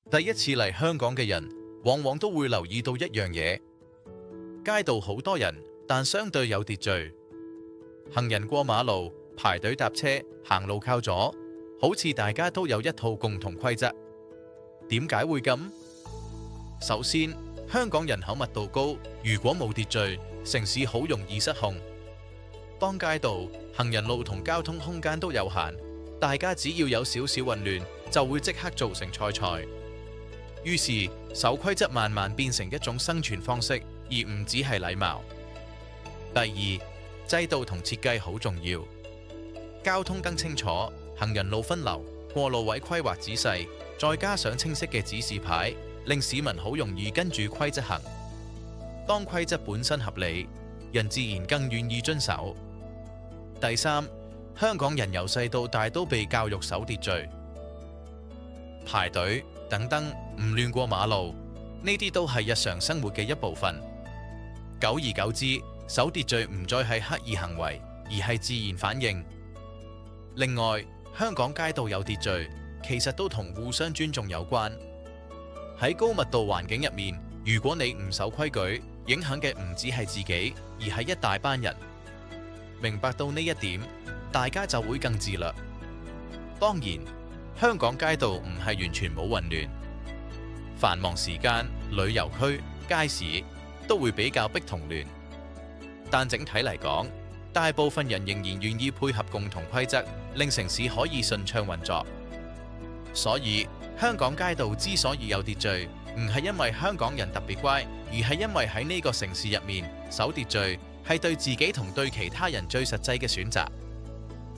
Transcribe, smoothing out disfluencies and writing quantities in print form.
第一次嚟香港嘅人，往往都會留意到一樣嘢：街道好多人，但相對有秩序。行人過馬路、排隊搭車、行路靠左，好似大家都有一套共同規則。點解會咁？首先，香港人口密度高，如果冇秩序，城市好容易失控。當街道、行人路同交通空間都有限，大家只要有少少混亂，就會即刻造成菜菜。於是守規則慢慢變成一種生存方式，而唔只係禮貌。第二，制度同設計好重要。交通燈清楚，行人路分流，過路位規劃仔細，再加上清晰嘅指示牌，令市民好容易跟住規則行。當規則本身合理，人自然更願意遵守。第三，香港人由細到大都被教育守秩序，排隊、等燈、唔亂過馬路，呢啲都係日常生活嘅一部分。久而久之，守秩序唔再係刻意行為，而係自然反應。另外，香港街道有秩序，其實都同互相尊重有關。喺高密度環境入面，如果你唔守規矩，影響嘅唔止係自己，而係一大班人。明白到呢一點，大家就會更自律。當然，香港街道唔係完全冇混亂，繁忙時間、旅遊區、街市都會比較逼同亂。但整體嚟講，大部分人仍然願意配合共同規則，令城市可以順暢運作。所以，香港街道之所以有秩序，唔係因為香港人特別乖，而係因為喺呢個城市入面，守秩序係對自己同對其他人最實際嘅選擇。